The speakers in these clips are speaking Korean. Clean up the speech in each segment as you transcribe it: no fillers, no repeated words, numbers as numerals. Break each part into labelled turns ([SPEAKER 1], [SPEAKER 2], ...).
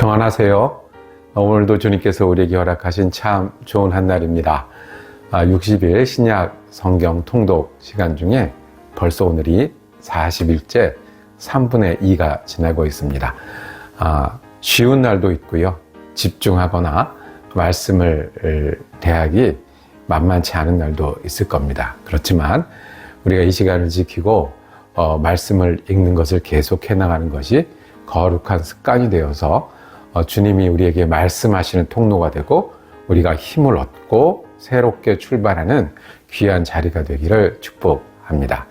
[SPEAKER 1] 평안하세요. 오늘도 주님께서 우리에게 허락하신 참 좋은 한날입니다. 60일 신약 성경 통독 시간 중에 벌써 오늘이 40일째 3분의 2가 지나고 있습니다. 쉬운 날도 있고요. 집중하거나 말씀을 대하기 만만치 않은 날도 있을 겁니다. 그렇지만 우리가 이 시간을 지키고 말씀을 읽는 것을 계속해 나가는 것이 거룩한 습관이 되어서 주님이 우리에게 말씀하시는 통로가 되고 우리가 힘을 얻고 새롭게 출발하는 귀한 자리가 되기를 축복합니다.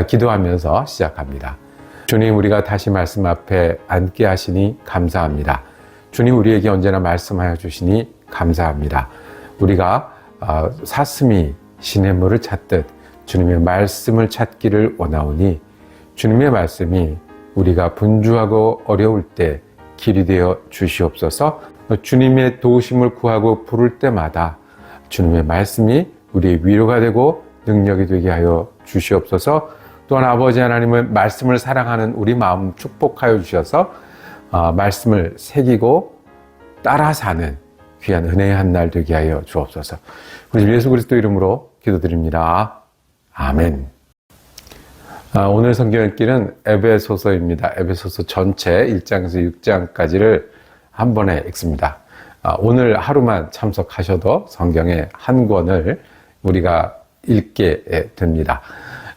[SPEAKER 1] 기도하면서 시작합니다. 주님, 우리가 다시 말씀 앞에 앉게 하시니 감사합니다. 주님, 우리에게 언제나 말씀하여 주시니 감사합니다. 우리가 사슴이 시냇물을 찾듯 주님의 말씀을 찾기를 원하오니 주님의 말씀이 우리가 분주하고 어려울 때 길이 되어 주시옵소서. 주님의 도우심을 구하고 부를 때마다 주님의 말씀이 우리의 위로가 되고 능력이 되게 하여 주시옵소서. 또한 아버지 하나님의 말씀을 사랑하는 우리 마음 축복하여 주셔서 말씀을 새기고 따라 사는 귀한 은혜의 한날 되게 하여 주옵소서. 우리 예수 그리스도 이름으로 기도드립니다. 아멘. 오늘 성경 읽기는 에베소서입니다. 에베소서 전체 1장에서 6장까지를 한 번에 읽습니다. 오늘 하루만 참석하셔도 성경의 한 권을 우리가 읽게 됩니다.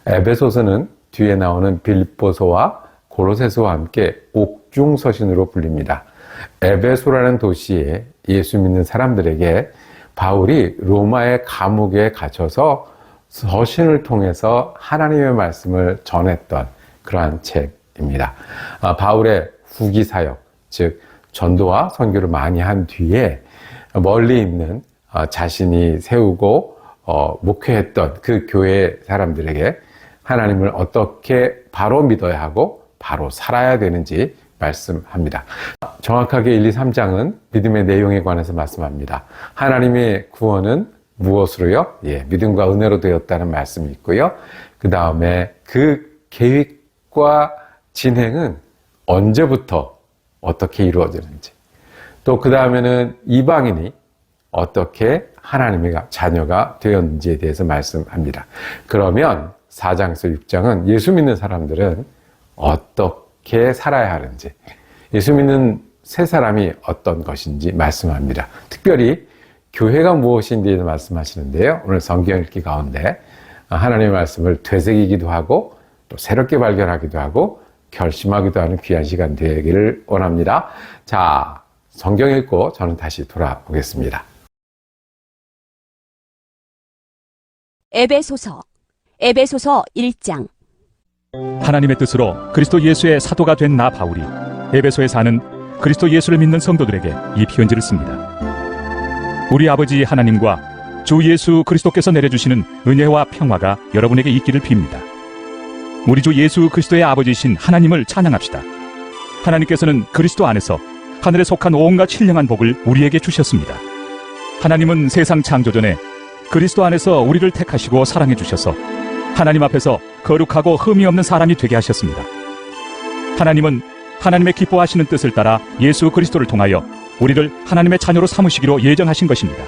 [SPEAKER 1] 에베소서는 뒤에 나오는 빌립보서와 고로새서와 함께 옥중서신으로 불립니다. 에베소라는 도시에 예수 믿는 사람들에게 바울이 로마의 감옥에 갇혀서 서신을 통해서 하나님의 말씀을 전했던 그러한 책입니다. 바울의 후기 사역, 즉 전도와 선교를 많이 한 뒤에 멀리 있는 자신이 세우고 목회했던 그 교회 사람들에게 하나님을 어떻게 바로 믿어야 하고 바로 살아야 되는지 말씀합니다. 정확하게 1, 2, 3장은 믿음의 내용에 관해서 말씀합니다. 하나님의 구원은 무엇으로요? 믿음과 은혜로 되었다는 말씀이 있고요. 그 다음에 그 계획과 진행은 언제부터 어떻게 이루어지는지, 또 그 다음에는 이방인이 어떻게 하나님의 자녀가 되었는지에 대해서 말씀합니다. 그러면 4장에서 6장은 예수 믿는 사람들은 어떻게 살아야 하는지, 예수 믿는 새 사람이 어떤 것인지 말씀합니다. 특별히 교회가 무엇인지에 대해서 말씀하시는데요. 오늘 성경 읽기 가운데 하나님의 말씀을 되새기기도 하고 또 새롭게 발견하기도 하고 결심하기도 하는 귀한 시간 되기를 원합니다. 자, 성경 읽고 저는 다시 돌아오겠습니다.
[SPEAKER 2] 에베소서 1장.
[SPEAKER 3] 하나님의 뜻으로 그리스도 예수의 사도가 된 나 바울이 에베소에 사는 그리스도 예수를 믿는 성도들에게 이 편지를 씁니다. 우리 아버지 하나님과 주 예수 그리스도께서 내려주시는 은혜와 평화가 여러분에게 있기를 빕니다. 우리 주 예수 그리스도의 아버지이신 하나님을 찬양합시다. 하나님께서는 그리스도 안에서 하늘에 속한 온갖 신령한 복을 우리에게 주셨습니다. 하나님은 세상 창조 전에 그리스도 안에서 우리를 택하시고 사랑해 주셔서 하나님 앞에서 거룩하고 흠이 없는 사람이 되게 하셨습니다. 하나님은 하나님의 기뻐하시는 뜻을 따라 예수 그리스도를 통하여 우리를 하나님의 자녀로 삼으시기로 예정하신 것입니다.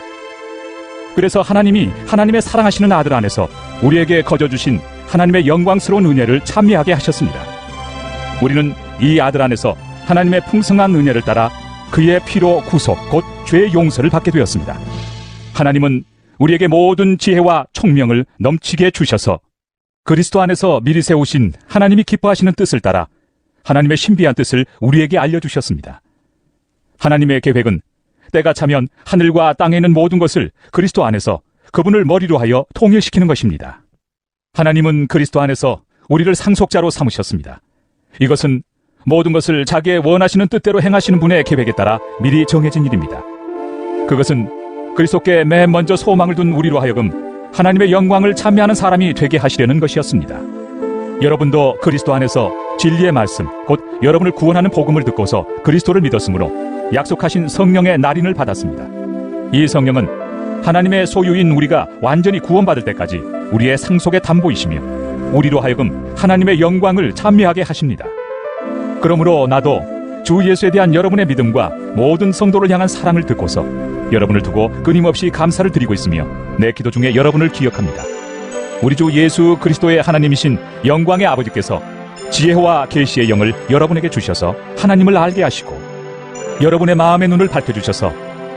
[SPEAKER 3] 그래서 하나님이 하나님의 사랑하시는 아들 안에서 우리에게 거저주신 하나님의 영광스러운 은혜를 찬미하게 하셨습니다. 우리는 이 아들 안에서 하나님의 풍성한 은혜를 따라 그의 피로 구속 곧 죄의 용서를 받게 되었습니다. 하나님은 우리에게 모든 지혜와 총명을 넘치게 주셔서 그리스도 안에서 미리 세우신 하나님이 기뻐하시는 뜻을 따라 하나님의 신비한 뜻을 우리에게 알려주셨습니다. 하나님의 계획은 때가 차면 하늘과 땅에 있는 모든 것을 그리스도 안에서 그분을 머리로 하여 통일시키는 것입니다. 하나님은 그리스도 안에서 우리를 상속자로 삼으셨습니다. 이것은 모든 것을 자기의 원하시는 뜻대로 행하시는 분의 계획에 따라 미리 정해진 일입니다. 그것은 그리스도께 맨 먼저 소망을 둔 우리로 하여금 하나님의 영광을 찬미하는 사람이 되게 하시려는 것이었습니다. 여러분도 그리스도 안에서 진리의 말씀, 곧 여러분을 구원하는 복음을 듣고서 그리스도를 믿었으므로 약속하신 성령의 날인을 받았습니다. 이 성령은 하나님의 소유인 우리가 완전히 구원받을 때까지 우리의 상속의 담보이시며 우리로 하여금 하나님의 영광을 찬미하게 하십니다. 그러므로 나도 주 예수에 대한 여러분의 믿음과 모든 성도를 향한 사랑을 듣고서 여러분을 두고 끊임없이 감사를 드리고 있으며 내 기도 중에 여러분을 기억합니다. 우리 주 예수 그리스도의 하나님이신 영광의 아버지께서 지혜와 계시의 영을 여러분에게 주셔서 하나님을 알게 하시고 여러분의 마음의 눈을 밝혀주셔서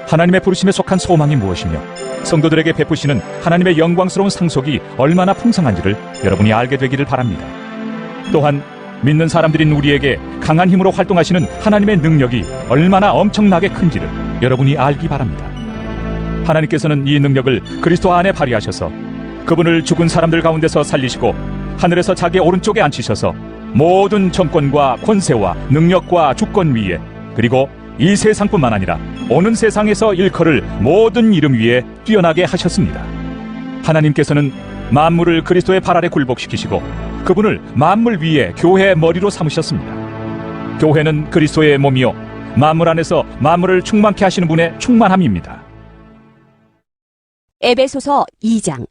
[SPEAKER 3] 하나님의 부르심에 속한 소망이 무엇이며 성도들에게 베푸시는 하나님의 영광스러운 상속이 얼마나 풍성한지를 여러분이 알게 되기를 바랍니다. 또한 믿는 사람들인 우리에게 강한 힘으로 활동하시는 하나님의 능력이 얼마나 엄청나게 큰지를 여러분이 알기 바랍니다. 하나님께서는 이 능력을 그리스도 안에 발휘하셔서 그분을 죽은 사람들 가운데서 살리시고 하늘에서 자기 오른쪽에 앉히셔서 모든 정권과 권세와 능력과 주권 위에 그리고 이 세상뿐만 아니라 오는 세상에서 일컬을 모든 이름 위에 뛰어나게 하셨습니다. 하나님께서는 만물을 그리스도의 발 아래 굴복시키시고 그분을 만물 위에 교회의 머리로 삼으셨습니다. 교회는 그리스도의 몸이요 만물 안에서 만물을 충만케 하시는 분의 충만함입니다.
[SPEAKER 2] 에베소서 2장.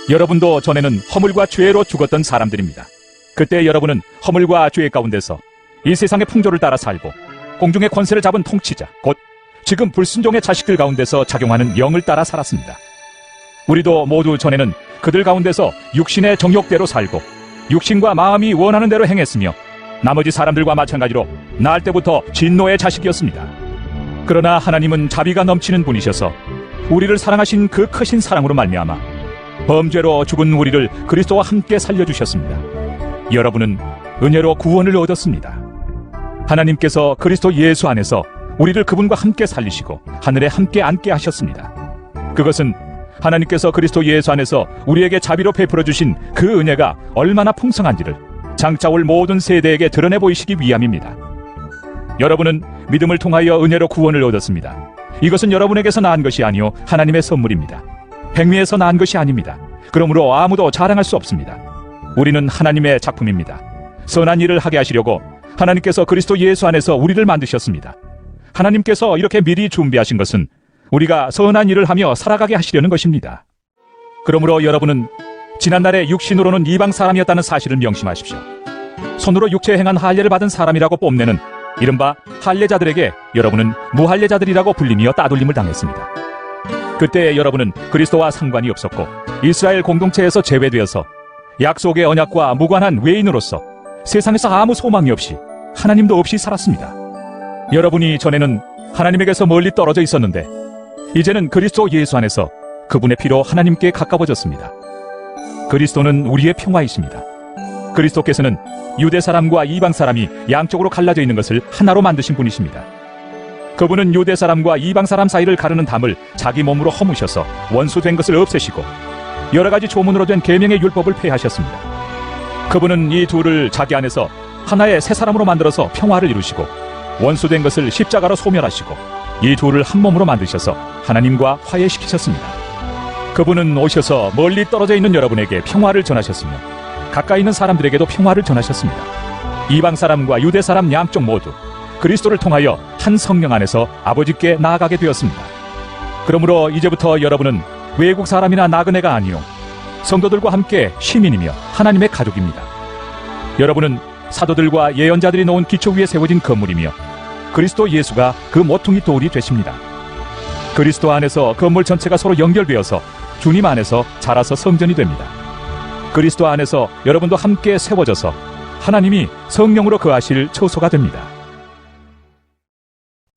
[SPEAKER 3] 여러분도 전에는 허물과 죄로 죽었던 사람들입니다. 그때 여러분은 허물과 죄 가운데서 이 세상의 풍조를 따라 살고 공중의 권세를 잡은 통치자 곧 지금 불순종의 자식들 가운데서 작용하는 영을 따라 살았습니다. 우리도 모두 전에는 그들 가운데서 육신의 정욕대로 살고 육신과 마음이 원하는 대로 행했으며 나머지 사람들과 마찬가지로 날 때부터 진노의 자식이었습니다. 그러나 하나님은 자비가 넘치는 분이셔서 우리를 사랑하신 그 크신 사랑으로 말미암아 범죄로 죽은 우리를 그리스도와 함께 살려주셨습니다. 여러분은 은혜로 구원을 얻었습니다. 하나님께서 그리스도 예수 안에서 우리를 그분과 함께 살리시고 하늘에 함께 앉게 하셨습니다. 그것은 하나님께서 그리스도 예수 안에서 우리에게 자비로 베풀어 주신 그 은혜가 얼마나 풍성한지를 장차 올 모든 세대에게 드러내 보이시기 위함입니다. 여러분은 믿음을 통하여 은혜로 구원을 얻었습니다. 이것은 여러분에게서 나은 것이 아니요 하나님의 선물입니다. 백미에서 나은 것이 아닙니다. 그러므로 아무도 자랑할 수 없습니다. 우리는 하나님의 작품입니다. 선한 일을 하게 하시려고 하나님께서 그리스도 예수 안에서 우리를 만드셨습니다. 하나님께서 이렇게 미리 준비하신 것은 우리가 선한 일을 하며 살아가게 하시려는 것입니다. 그러므로 여러분은 지난날에 육신으로는 이방 사람이었다는 사실을 명심하십시오. 손으로 육체에 행한 할례를 받은 사람이라고 뽐내는 이른바 할례자들에게 여러분은 무할례자들이라고 불리며 따돌림을 당했습니다. 그때 여러분은 그리스도와 상관이 없었고 이스라엘 공동체에서 제외되어서 약속의 언약과 무관한 외인으로서 세상에서 아무 소망이 없이 하나님도 없이 살았습니다. 여러분이 전에는 하나님에게서 멀리 떨어져 있었는데 이제는 그리스도 예수 안에서 그분의 피로 하나님께 가까워졌습니다. 그리스도는 우리의 평화이십니다. 그리스도께서는 유대 사람과 이방 사람이 양쪽으로 갈라져 있는 것을 하나로 만드신 분이십니다. 그분은 유대 사람과 이방 사람 사이를 가르는 담을 자기 몸으로 허무셔서 원수된 것을 없애시고 여러 가지 조문으로 된 계명의 율법을 폐하셨습니다. 그분은 이 둘을 자기 안에서 하나의 새 사람으로 만들어서 평화를 이루시고 원수된 것을 십자가로 소멸하시고 이 둘을 한 몸으로 만드셔서 하나님과 화해시키셨습니다. 그분은 오셔서 멀리 떨어져 있는 여러분에게 평화를 전하셨으며 가까이 있는 사람들에게도 평화를 전하셨습니다. 이방 사람과 유대 사람 양쪽 모두 그리스도를 통하여 한 성령 안에서 아버지께 나아가게 되었습니다. 그러므로 이제부터 여러분은 외국 사람이나 나그네가 아니요 성도들과 함께 시민이며 하나님의 가족입니다. 여러분은 사도들과 예언자들이 놓은 기초 위에 세워진 건물이며 그리스도 예수가 그 모퉁이 돌이 되십니다. 그리스도 안에서 건물 전체가 서로 연결되어서 주님 안에서 자라서 성전이 됩니다. 그리스도 안에서 여러분도 함께 세워져서 하나님이 성령으로 거하실 처소가 됩니다.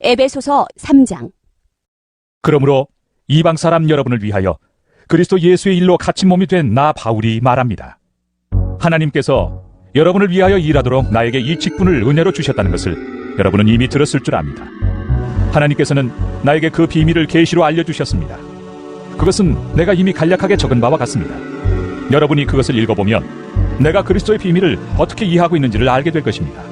[SPEAKER 2] 에베소서 3장.
[SPEAKER 3] 그러므로 이방 사람 여러분을 위하여 그리스도 예수의 일로 갇힌 몸이 된 나 바울이 말합니다. 하나님께서 여러분을 위하여 일하도록 나에게 이 직분을 은혜로 주셨다는 것을 여러분은 이미 들었을 줄 압니다. 하나님께서는 나에게 그 비밀을 계시로 알려주셨습니다. 그것은 내가 이미 간략하게 적은 바와 같습니다. 여러분이 그것을 읽어보면 내가 그리스도의 비밀을 어떻게 이해하고 있는지를 알게 될 것입니다.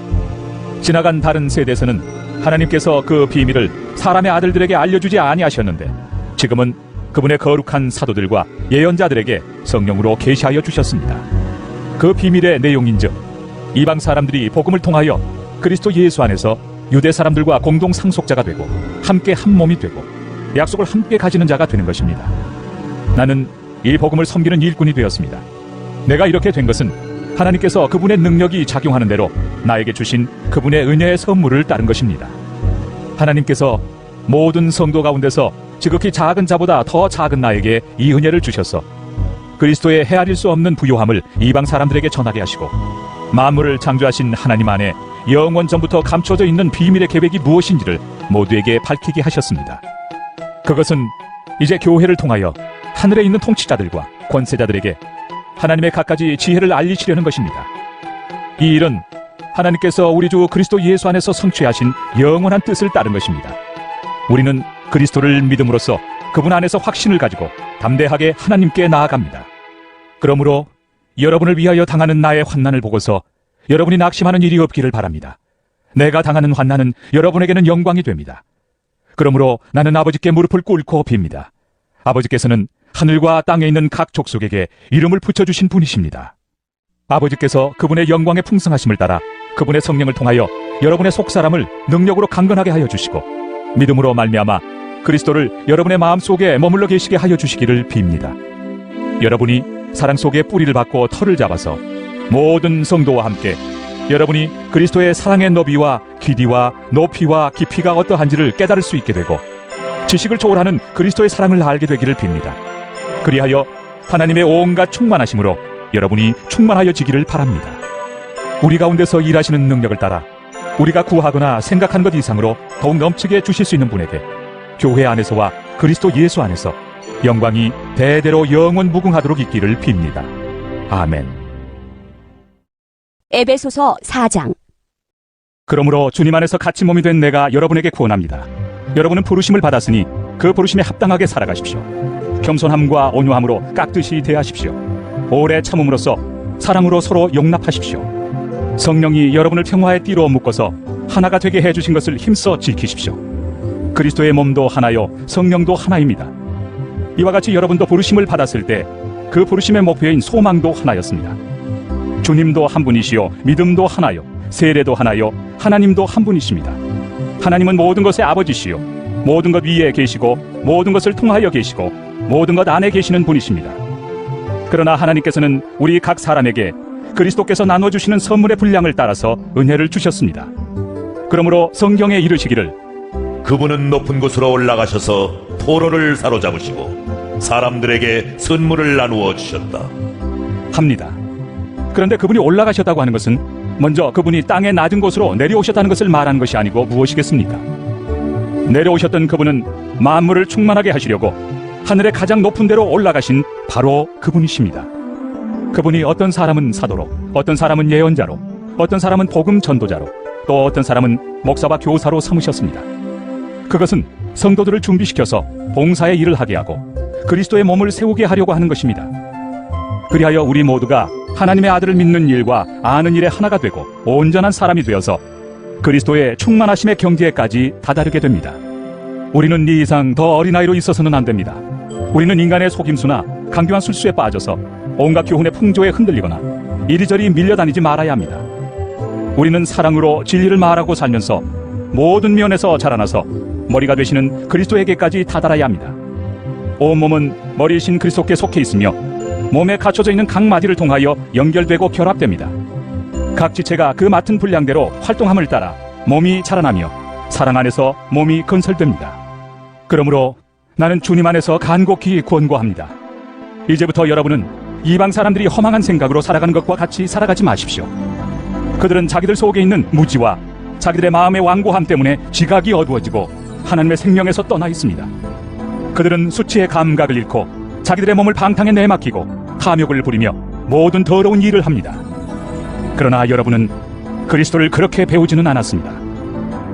[SPEAKER 3] 지나간 다른 세대에서는 하나님께서 그 비밀을 사람의 아들들에게 알려주지 아니하셨는데 지금은 그분의 거룩한 사도들과 예언자들에게 성령으로 계시하여 주셨습니다. 그 비밀의 내용인즉 이방 사람들이 복음을 통하여 그리스도 예수 안에서 유대 사람들과 공동 상속자가 되고 함께 한 몸이 되고 약속을 함께 가지는 자가 되는 것입니다. 나는 이 복음을 섬기는 일꾼이 되었습니다. 내가 이렇게 된 것은 하나님께서 그분의 능력이 작용하는 대로 나에게 주신 그분의 은혜의 선물을 따른 것입니다. 하나님께서 모든 성도 가운데서 지극히 작은 자보다 더 작은 나에게 이 은혜를 주셔서 그리스도의 헤아릴 수 없는 부요함을 이방 사람들에게 전하게 하시고 만물을 창조하신 하나님 안에 영원 전부터 감춰져 있는 비밀의 계획이 무엇인지를 모두에게 밝히게 하셨습니다. 그것은 이제 교회를 통하여 하늘에 있는 통치자들과 권세자들에게 하나님의 갖가지 지혜를 알리시려는 것입니다. 이 일은 하나님께서 우리 주 그리스도 예수 안에서 성취하신 영원한 뜻을 따른 것입니다. 우리는 그리스도를 믿음으로써 그분 안에서 확신을 가지고 담대하게 하나님께 나아갑니다. 그러므로 여러분을 위하여 당하는 나의 환난을 보고서 여러분이 낙심하는 일이 없기를 바랍니다. 내가 당하는 환난은 여러분에게는 영광이 됩니다. 그러므로 나는 아버지께 무릎을 꿇고 빕니다. 아버지께서는 하늘과 땅에 있는 각 족속에게 이름을 붙여주신 분이십니다. 아버지께서 그분의 영광의 풍성하심을 따라 그분의 성령을 통하여 여러분의 속사람을 능력으로 강건하게 하여 주시고 믿음으로 말미암아 그리스도를 여러분의 마음속에 머물러 계시게 하여 주시기를 빕니다. 여러분이 사랑 속에 뿌리를 받고 털을 잡아서 모든 성도와 함께 여러분이 그리스도의 사랑의 너비와 길이와 높이와 깊이가 어떠한지를 깨달을 수 있게 되고 지식을 초월하는 그리스도의 사랑을 알게 되기를 빕니다. 그리하여 하나님의 온갖 충만하심으로 여러분이 충만하여지기를 바랍니다. 우리 가운데서 일하시는 능력을 따라 우리가 구하거나 생각한 것 이상으로 더욱 넘치게 주실 수 있는 분에게 교회 안에서와 그리스도 예수 안에서 영광이 대대로 영원 무궁하도록 있기를 빕니다. 아멘.
[SPEAKER 2] 에베소서 4장.
[SPEAKER 3] 그러므로 주님 안에서 같이 몸이 된 내가 여러분에게 구원합니다. 여러분은 부르심을 받았으니 그 부르심에 합당하게 살아가십시오. 겸손함과 온유함으로 깍듯이 대하십시오. 오래 참음으로써 사랑으로 서로 용납하십시오. 성령이 여러분을 평화의 띠로 묶어서 하나가 되게 해주신 것을 힘써 지키십시오. 그리스도의 몸도 하나요 성령도 하나입니다. 이와 같이 여러분도 부르심을 받았을 때 그 부르심의 목표인 소망도 하나였습니다. 주님도 한 분이시요 믿음도 하나요 세례도 하나요 하나님도 한 분이십니다. 하나님은 모든 것의 아버지시요 모든 것 위에 계시고 모든 것을 통하여 계시고 모든 것 안에 계시는 분이십니다. 그러나 하나님께서는 우리 각 사람에게 그리스도께서 나눠주시는 선물의 분량을 따라서 은혜를 주셨습니다. 그러므로 성경에 이르시기를
[SPEAKER 4] 그분은 높은 곳으로 올라가셔서 포로를 사로잡으시고 사람들에게 선물을 나누어 주셨다
[SPEAKER 3] 합니다. 그런데 그분이 올라가셨다고 하는 것은 먼저 그분이 땅의 낮은 곳으로 내려오셨다는 것을 말하는 것이 아니고 무엇이겠습니까? 내려오셨던 그분은 만물을 충만하게 하시려고 하늘의 가장 높은 데로 올라가신 바로 그분이십니다. 그분이 어떤 사람은 사도로, 어떤 사람은 예언자로, 어떤 사람은 복음 전도자로, 또 어떤 사람은 목사와 교사로 삼으셨습니다. 그것은 성도들을 준비시켜서 봉사의 일을 하게 하고 그리스도의 몸을 세우게 하려고 하는 것입니다. 그리하여 우리 모두가 하나님의 아들을 믿는 일과 아는 일에 하나가 되고 온전한 사람이 되어서 그리스도의 충만하심의 경지에까지 다다르게 됩니다. 우리는 이 이상 더 어린아이로 있어서는 안 됩니다. 우리는 인간의 속임수나 강교한 술수에 빠져서 온갖 교훈의 풍조에 흔들리거나 이리저리 밀려다니지 말아야 합니다. 우리는 사랑으로 진리를 말하고 살면서 모든 면에서 자라나서 머리가 되시는 그리스도에게까지 다다라야 합니다. 온몸은 머리이신 그리스도께 속해 있으며 몸에 갖춰져 있는 각 마디를 통하여 연결되고 결합됩니다. 각 지체가 그 맡은 분량대로 활동함을 따라 몸이 자라나며 사랑 안에서 몸이 건설됩니다. 그러므로 나는 주님 안에서 간곡히 권고합니다. 이제부터 여러분은 이방 사람들이 허망한 생각으로 살아가는 것과 같이 살아가지 마십시오. 그들은 자기들 속에 있는 무지와 자기들의 마음의 완고함 때문에 지각이 어두워지고 하나님의 생명에서 떠나 있습니다. 그들은 수치의 감각을 잃고 자기들의 몸을 방탕에 내맡기고 탐욕을 부리며 모든 더러운 일을 합니다. 그러나 여러분은 그리스도를 그렇게 배우지는 않았습니다.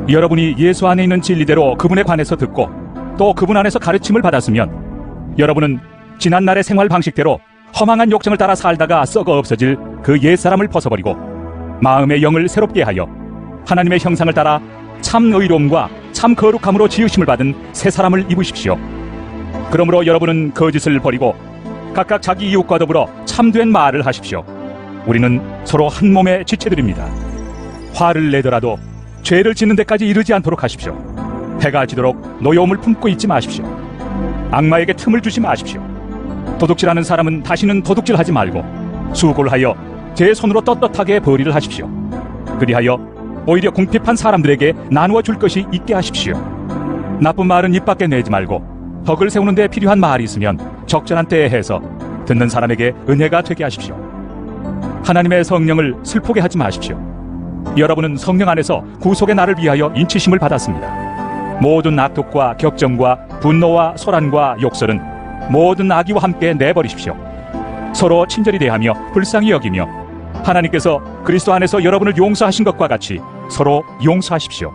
[SPEAKER 3] 여러분이 예수 안에 있는 진리대로 그분에 관해서 듣고 또 그분 안에서 가르침을 받았으면 여러분은 지난날의 생활 방식대로 허망한 욕정을 따라 살다가 썩어 없어질 그 옛사람을 벗어버리고 마음의 영을 새롭게 하여 하나님의 형상을 따라 참 의로움과 참 거룩함으로 지으심을 받은 새 사람을 입으십시오. 그러므로 여러분은 거짓을 버리고 각각 자기 이웃과 더불어 참된 말을 하십시오. 우리는 서로 한 몸의 지체들입니다. 화를 내더라도 죄를 짓는 데까지 이르지 않도록 하십시오. 해가 지도록 노여움을 품고 있지 마십시오. 악마에게 틈을 주지 마십시오. 도둑질하는 사람은 다시는 도둑질하지 말고 수고를 하여 제 손으로 떳떳하게 벌이를 하십시오. 그리하여 오히려 궁핍한 사람들에게 나누어 줄 것이 있게 하십시오. 나쁜 말은 입 밖에 내지 말고 덕을 세우는 데 필요한 말이 있으면 적절한 때에 해서 듣는 사람에게 은혜가 되게 하십시오. 하나님의 성령을 슬프게 하지 마십시오. 여러분은 성령 안에서 구속의 날을 위하여 인치심을 받았습니다. 모든 악독과 격정과 분노와 소란과 욕설은 모든 악의와 함께 내버리십시오. 서로 친절히 대하며 불쌍히 여기며 하나님께서 그리스도 안에서 여러분을 용서하신 것과 같이 서로 용서하십시오.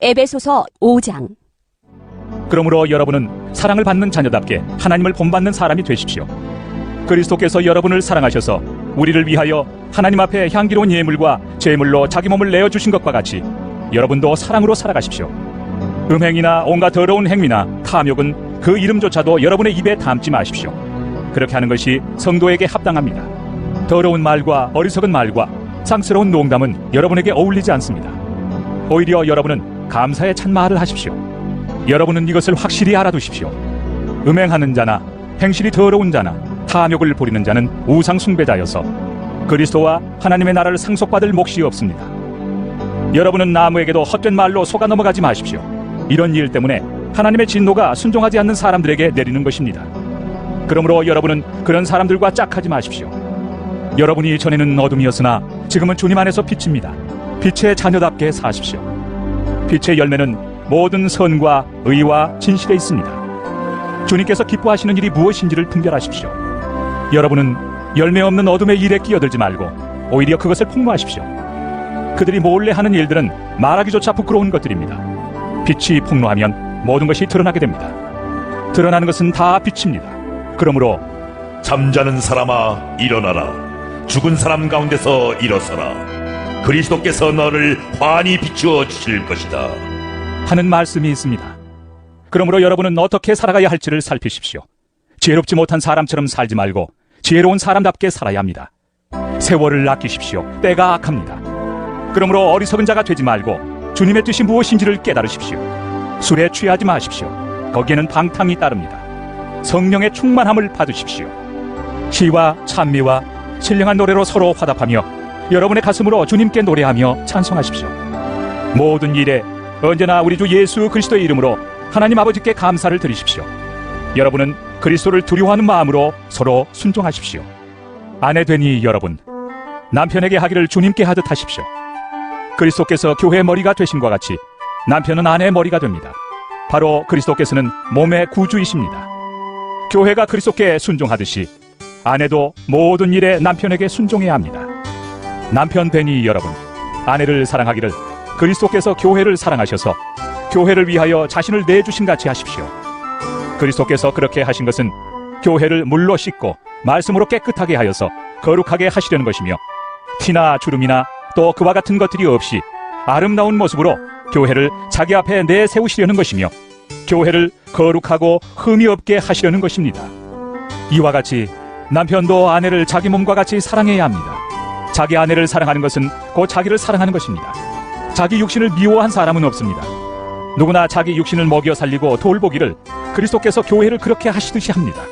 [SPEAKER 2] 에베소서 5장.
[SPEAKER 3] 그러므로 여러분은 사랑을 받는 자녀답게 하나님을 본받는 사람이 되십시오. 그리스도께서 여러분을 사랑하셔서 우리를 위하여 하나님 앞에 향기로운 예물과 제물로 자기 몸을 내어주신 것과 같이 여러분도 사랑으로 살아가십시오. 음행이나 온갖 더러운 행위나 탐욕은 그 이름조차도 여러분의 입에 담지 마십시오. 그렇게 하는 것이 성도에게 합당합니다. 더러운 말과 어리석은 말과 상스러운 농담은 여러분에게 어울리지 않습니다. 오히려 여러분은 감사의 찬말을 하십시오. 여러분은 이것을 확실히 알아두십시오. 음행하는 자나 행실이 더러운 자나 탐욕을 부리는 자는 우상 숭배자여서 그리스도와 하나님의 나라를 상속받을 몫이 없습니다. 여러분은 아무에게도 헛된 말로 속아 넘어가지 마십시오. 이런 일 때문에 하나님의 진노가 순종하지 않는 사람들에게 내리는 것입니다. 그러므로 여러분은 그런 사람들과 짝하지 마십시오. 여러분이 전에는 어둠이었으나 지금은 주님 안에서 빛입니다. 빛의 자녀답게 사십시오. 빛의 열매는 모든 선과 의와 진실에 있습니다. 주님께서 기뻐하시는 일이 무엇인지를 분별하십시오. 여러분은 열매 없는 어둠의 일에 끼어들지 말고 오히려 그것을 폭로하십시오. 그들이 몰래 하는 일들은 말하기조차 부끄러운 것들입니다. 빛이 폭로하면 모든 것이 드러나게 됩니다. 드러나는 것은 다 빛입니다. 그러므로
[SPEAKER 4] 잠자는 사람아 일어나라. 죽은 사람 가운데서 일어서라. 그리스도께서 너를 환히 비추어 주실 것이다
[SPEAKER 3] 하는 말씀이 있습니다. 그러므로 여러분은 어떻게 살아가야 할지를 살피십시오. 지혜롭지 못한 사람처럼 살지 말고 지혜로운 사람답게 살아야 합니다. 세월을 아끼십시오. 때가 악합니다. 그러므로 어리석은 자가 되지 말고 주님의 뜻이 무엇인지를 깨달으십시오. 술에 취하지 마십시오. 거기에는 방탕이 따릅니다. 성령의 충만함을 받으십시오. 시와 찬미와 신령한 노래로 서로 화답하며 여러분의 가슴으로 주님께 노래하며 찬송하십시오. 모든 일에 언제나 우리 주 예수 그리스도의 이름으로 하나님 아버지께 감사를 드리십시오. 여러분은 그리스도를 두려워하는 마음으로 서로 순종하십시오. 아내 되니 여러분, 남편에게 하기를 주님께 하듯 하십시오. 그리스도께서 교회의 머리가 되심과 같이 남편은 아내의 머리가 됩니다. 바로 그리스도께서는 몸의 구주이십니다. 교회가 그리스도께 순종하듯이 아내도 모든 일에 남편에게 순종해야 합니다. 남편 되니 여러분, 아내를 사랑하기를 그리스도께서 교회를 사랑하셔서 교회를 위하여 자신을 내주신 같이 하십시오. 그리스도께서 그렇게 하신 것은 교회를 물로 씻고 말씀으로 깨끗하게 하여서 거룩하게 하시려는 것이며 티나 주름이나 또 그와 같은 것들이 없이 아름다운 모습으로 교회를 자기 앞에 내세우시려는 것이며 교회를 거룩하고 흠이 없게 하시려는 것입니다. 이와 같이 남편도 아내를 자기 몸과 같이 사랑해야 합니다. 자기 아내를 사랑하는 것은 곧 자기를 사랑하는 것입니다. 자기 육신을 미워한 사람은 없습니다. 누구나 자기 육신을 먹여 살리고 돌보기를 그리스도께서 교회를 그렇게 하시듯이 합니다.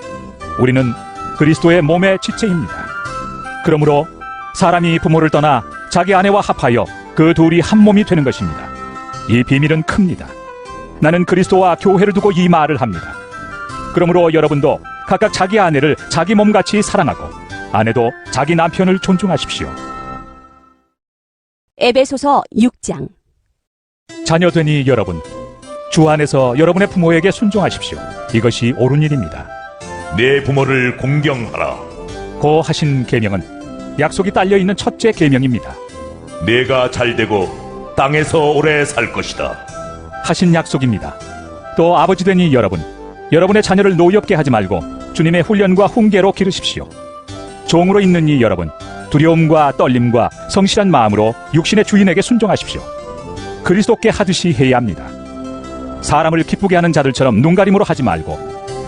[SPEAKER 3] 우리는 그리스도의 몸의 지체입니다. 그러므로 사람이 부모를 떠나 자기 아내와 합하여 그 둘이 한 몸이 되는 것입니다. 이 비밀은 큽니다. 나는 그리스도와 교회를 두고 이 말을 합니다. 그러므로 여러분도 각각 자기 아내를 자기 몸같이 사랑하고 아내도 자기 남편을 존중하십시오.
[SPEAKER 2] 에베소서 6장.
[SPEAKER 3] 자녀되니 여러분, 주 안에서 여러분의 부모에게 순종하십시오. 이것이 옳은 일입니다.
[SPEAKER 4] 내 부모를 공경하라.
[SPEAKER 3] 고 하신 계명은 약속이 딸려있는 첫째 계명입니다.
[SPEAKER 4] 내가 잘되고 땅에서 오래 살 것이다
[SPEAKER 3] 하신 약속입니다. 또 아버지 되니 여러분, 여러분의 자녀를 노엽게 하지 말고 주님의 훈련과 훈계로 기르십시오. 종으로 있는 이 여러분, 두려움과 떨림과 성실한 마음으로 육신의 주인에게 순종하십시오. 그리스도께 하듯이 해야 합니다. 사람을 기쁘게 하는 자들처럼 눈가림으로 하지 말고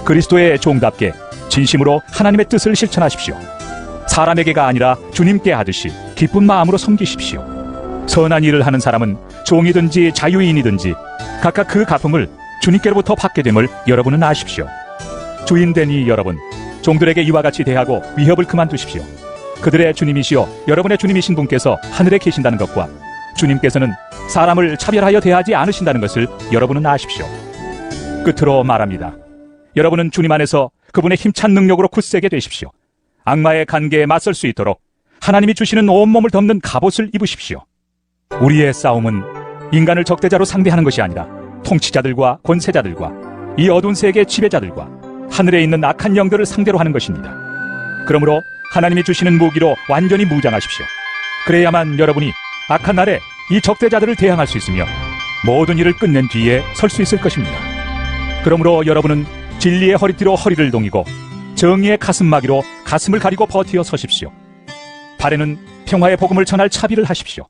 [SPEAKER 3] 그리스도의 종답게 진심으로 하나님의 뜻을 실천하십시오. 사람에게가 아니라 주님께 하듯이 기쁜 마음으로 섬기십시오. 선한 일을 하는 사람은 종이든지 자유인이든지 각각 그 갚음을 주님께로부터 받게 됨을 여러분은 아십시오. 주인 되니 여러분, 종들에게 이와 같이 대하고 위협을 그만두십시오. 그들의 주님이시여 여러분의 주님이신 분께서 하늘에 계신다는 것과 주님께서는 사람을 차별하여 대하지 않으신다는 것을 여러분은 아십시오. 끝으로 말합니다. 여러분은 주님 안에서 그분의 힘찬 능력으로 굳세게 되십시오. 악마의 관계에 맞설 수 있도록 하나님이 주시는 온몸을 덮는 갑옷을 입으십시오. 우리의 싸움은 인간을 적대자로 상대하는 것이 아니라 통치자들과 권세자들과 이 어두운 세계의 지배자들과 하늘에 있는 악한 영들을 상대로 하는 것입니다. 그러므로 하나님이 주시는 무기로 완전히 무장하십시오. 그래야만 여러분이 악한 날에 이 적대자들을 대항할 수 있으며 모든 일을 끝낸 뒤에 설 수 있을 것입니다. 그러므로 여러분은 진리의 허리띠로 허리를 동이고 정의의 가슴막이로 가슴을 가리고 버티어 서십시오. 발에는 평화의 복음을 전할 차비를 하십시오.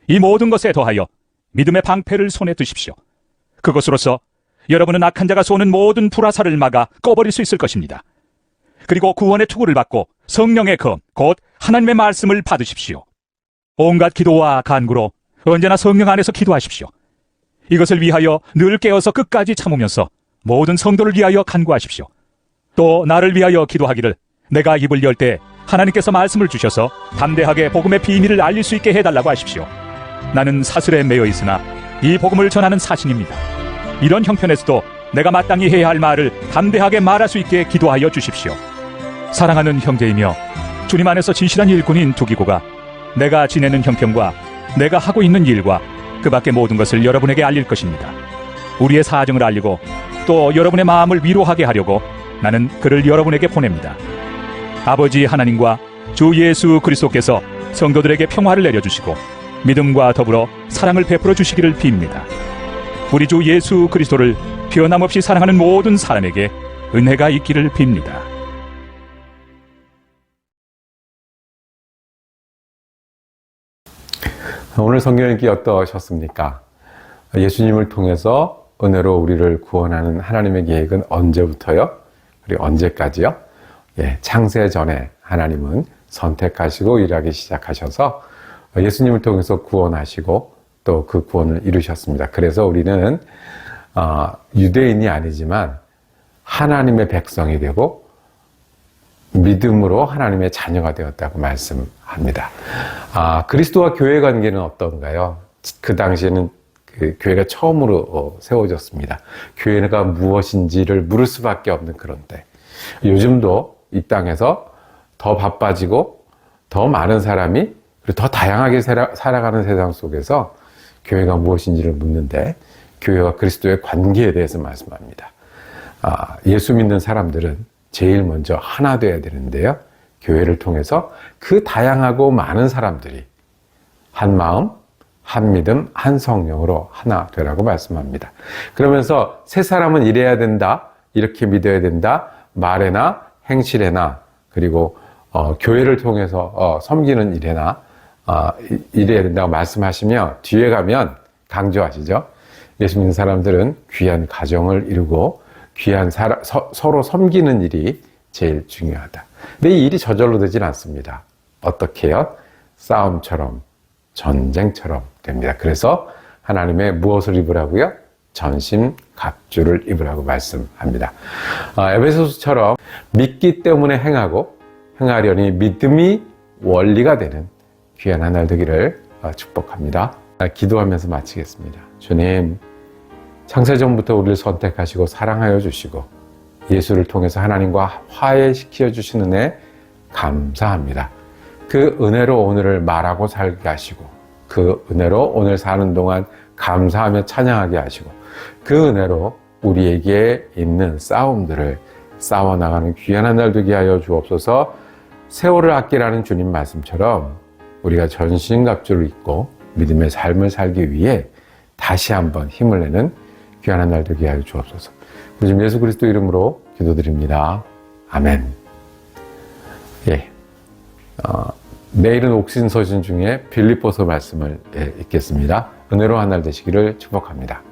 [SPEAKER 3] 이 모든 것에 더하여 믿음의 방패를 손에 드십시오. 그것으로서 여러분은 악한 자가 쏘는 모든 불화살을 막아 꺼버릴 수 있을 것입니다. 그리고 구원의 투구를 받고 성령의 검, 곧 하나님의 말씀을 받으십시오. 온갖 기도와 간구로 언제나 성령 안에서 기도하십시오. 이것을 위하여 늘 깨어서 끝까지 참으면서 모든 성도를 위하여 간구하십시오. 또 나를 위하여 기도하기를 내가 입을 열 때 하나님께서 말씀을 주셔서 담대하게 복음의 비밀을 알릴 수 있게 해달라고 하십시오. 나는 사슬에 매여 있으나 이 복음을 전하는 사신입니다. 이런 형편에서도 내가 마땅히 해야 할 말을 담대하게 말할 수 있게 기도하여 주십시오. 사랑하는 형제이며 주님 안에서 진실한 일꾼인 두기고가 내가 지내는 형편과 내가 하고 있는 일과 그 밖의 모든 것을 여러분에게 알릴 것입니다. 우리의 사정을 알리고 또 여러분의 마음을 위로하게 하려고 나는 그를 여러분에게 보냅니다. 아버지 하나님과 주 예수 그리스도께서 성도들에게 평화를 내려주시고 믿음과 더불어 사랑을 베풀어 주시기를 빕니다. 우리 주 예수 그리스도를 변함없이 사랑하는 모든 사람에게 은혜가 있기를 빕니다.
[SPEAKER 1] 오늘 성경 읽기 어떠셨습니까? 예수님을 통해서 은혜로 우리를 구원하는 하나님의 계획은 언제부터요? 그리고 언제까지요? 창세 전에 하나님은 선택하시고 일하기 시작하셔서 예수님을 통해서 구원하시고 또 그 구원을 이루셨습니다. 그래서 우리는 유대인이 아니지만 하나님의 백성이 되고 믿음으로 하나님의 자녀가 되었다고 말씀합니다. 그리스도와 교회 관계는 어떤가요? 그 당시에는 그 교회가 처음으로 세워졌습니다. 교회가 무엇인지를 물을 수밖에 없는 그런 때. 요즘도 이 땅에서 더 바빠지고 더 많은 사람이 그리고 더 다양하게 살아가는 세상 속에서 교회가 무엇인지를 묻는데 교회와 그리스도의 관계에 대해서 말씀합니다. 예수 믿는 사람들은 제일 먼저 하나 되어야 되는데요. 교회를 통해서 그 다양하고 많은 사람들이 한 마음, 한 믿음, 한 성령으로 하나 되라고 말씀합니다. 그러면서 새 사람은 이래야 된다, 이렇게 믿어야 된다, 말에나 행실에나 그리고 교회를 통해서 섬기는 일에나 이래야 된다고 말씀하시며 뒤에 가면 강조하시죠. 예수 믿는 사람들은 귀한 가정을 이루고 귀한 서로 섬기는 일이 제일 중요하다. 근데 이 일이 저절로 되진 않습니다. 어떻게 해요? 싸움처럼 전쟁처럼 됩니다. 그래서 하나님의 무엇을 입으라고요? 전신 갑주를 입으라고 말씀합니다. 에베소서처럼 믿기 때문에 행하고 행하려니 믿음이 원리가 되는 귀한 한 날 되기를 축복합니다. 기도하면서 마치겠습니다. 주님, 창세전부터 우리를 선택하시고 사랑하여 주시고 예수를 통해서 하나님과 화해시켜 주신 은혜 감사합니다. 그 은혜로 오늘을 말하고 살게 하시고 그 은혜로 오늘 사는 동안 감사하며 찬양하게 하시고 그 은혜로 우리에게 있는 싸움들을 싸워나가는 귀한 한 날 되게 하여 주옵소서. 세월을 아끼라는 주님 말씀처럼 우리가 전신갑주를 입고 믿음의 삶을 살기 위해 다시 한번 힘을 내는 귀한 한 날 되게 하여 주옵소서. 주님 예수 그리스도 이름으로 기도드립니다. 아멘. 내일은 옥신서신 중에 빌립보서 말씀을 읽겠습니다. 은혜로 한 날 되시기를 축복합니다.